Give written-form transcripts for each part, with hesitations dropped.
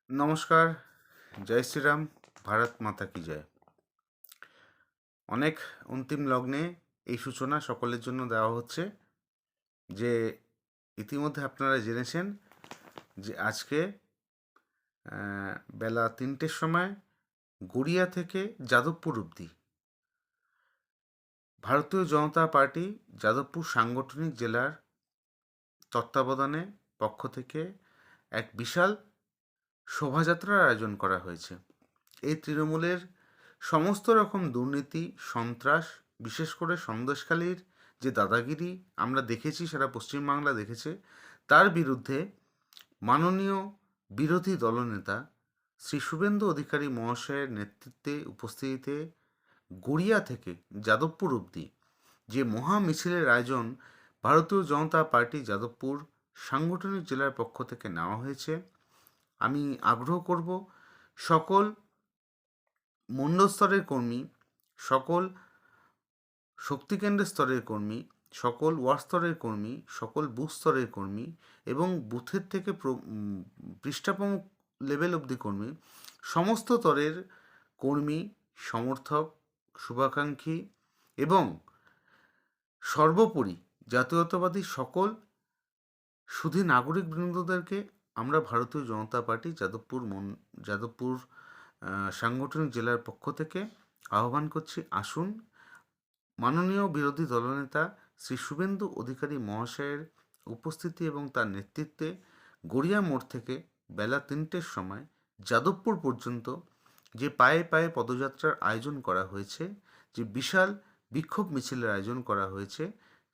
নমস্কার, জয় শ্রীরাম, ভারত মাতা কি জয়। অনেক অন্তিম লগ্নে এই সূচনা সকলের জন্য দেওয়া হচ্ছে যে ইতিমধ্যে আপনারা জেনেছেন যে আজকে বেলা 3টের সময় গড়িয়া থেকে যাদবপুর অবধি ভারতীয় জনতা পার্টি যাদবপুর সাংগঠনিক জেলার তত্ত্বাবধানে পক্ষ থেকে এক বিশাল শোভাযাত্রার আয়োজন করা হয়েছে। এই তৃণমূলের সমস্ত রকম দুর্নীতি, সন্ত্রাস, বিশেষ করে সন্দেশখালির যে দাদাগিরি আমরা দেখেছি, সারা পশ্চিমবাংলা দেখেছে, তার বিরুদ্ধে মাননীয় বিরোধী দলনেতা শ্রী শুভেন্দু অধিকারী মহাশয়ের নেতৃত্বে উপস্থিতিতে গড়িয়া থেকে যাদবপুর অবধি যে মহা মিছিলের আয়োজন ভারতীয় জনতা পার্টি যাদবপুর সাংগঠনিক জেলার পক্ষ থেকে নেওয়া হয়েছে, আমি আগ্রহ করব সকল মণ্ডল স্তরের কর্মী, সকল শক্তিকেন্দ্রের স্তরের কর্মী, সকল ওয়ার্ড স্তরের কর্মী, সকল বুথ স্তরের কর্মী এবং বুথের থেকে পৃষ্ঠাপ্রমুখ লেভেল অবধি কর্মী, সমস্ত স্তরের কর্মী, সমর্থক, শুভাকাঙ্ক্ষী এবং সর্বোপরি জাতীয়তাবাদী সকল সুধী নাগরিকবৃন্দদেরকে আমরা ভারতীয় জনতা পার্টি যাদবপুর সাংগঠনিক জেলার পক্ষ থেকে আহ্বান করছি, আসুন মাননীয় বিরোধী দলনেতা শ্রী শুভেন্দু অধিকারী মহাশয়ের উপস্থিতি এবং তার নেতৃত্বে গড়িয়া মোড় থেকে বেলা 3টের সময় যাদবপুর পর্যন্ত যে পায়ে পায়ে পদযাত্রার আয়োজন করা হয়েছে, যে বিশাল বিক্ষোভ মিছিলের আয়োজন করা হয়েছে,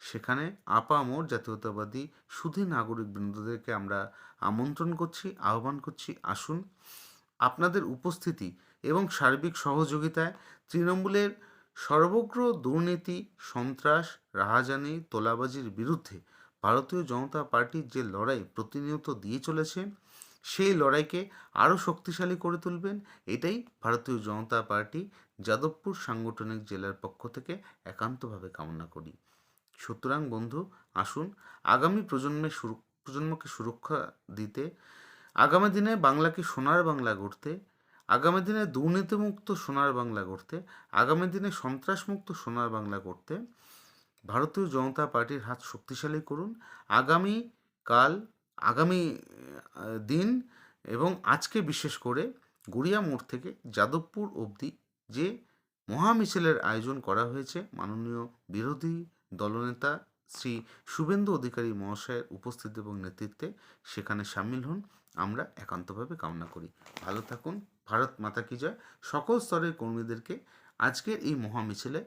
সেখানে আপামর জাতীয়তাবাদী সুধী নাগরিকবৃন্দদেরকে আমরা আমন্ত্রণ করছি, আহ্বান করছি, আসুন। আপনাদের উপস্থিতি এবং সার্বিক সহযোগিতায় তৃণমূলের সর্বগ্র দুর্নীতি, সন্ত্রাস, রাহাজানি, তোলাবাজির বিরুদ্ধে ভারতীয় জনতা পার্টির যে লড়াই প্রতিনিয়ত দিয়ে চলেছে, সেই লড়াইকে আরও শক্তিশালী করে তুলবেন, এটাই ভারতীয় জনতা পার্টি যাদবপুর সাংগঠনিক জেলার পক্ষ থেকে একান্তভাবে কামনা করি। সুতরাং বন্ধু, আসুন আগামী প্রজন্মকে সুরক্ষা দিতে, আগামী দিনে বাংলাকে সোনার বাংলা গড়তে, আগামী দিনে দুর্নীতিমুক্ত সোনার বাংলা গড়তে, আগামী দিনে সন্ত্রাসমুক্ত সোনার বাংলা করতে ভারতীয় জনতা পার্টির হাত শক্তিশালী করুন। আগামী দিন এবং আজকে বিশেষ করে গড়িয়া মোড় থেকে যাদবপুর অবধি যে মহামিছিলের আয়োজন করা হয়েছে, মাননীয় বিরোধী দলনেতা শ্রী শুভেন্দু অধিকারী মহাশয়ের উপস্থিতি এবং নেতৃত্বে সেখানে সামিল হন, আমরা একান্তভাবে কামনা করি। ভালো থাকুন, ভারত মাতা কি জয়। সকল স্তরের কর্মীদেরকে আজকের এই মহামিছিলে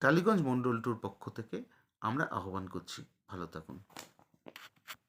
টালিগঞ্জ মণ্ডল টুর পক্ষ থেকে আমরা আহ্বান করছি। ভালো থাকুন।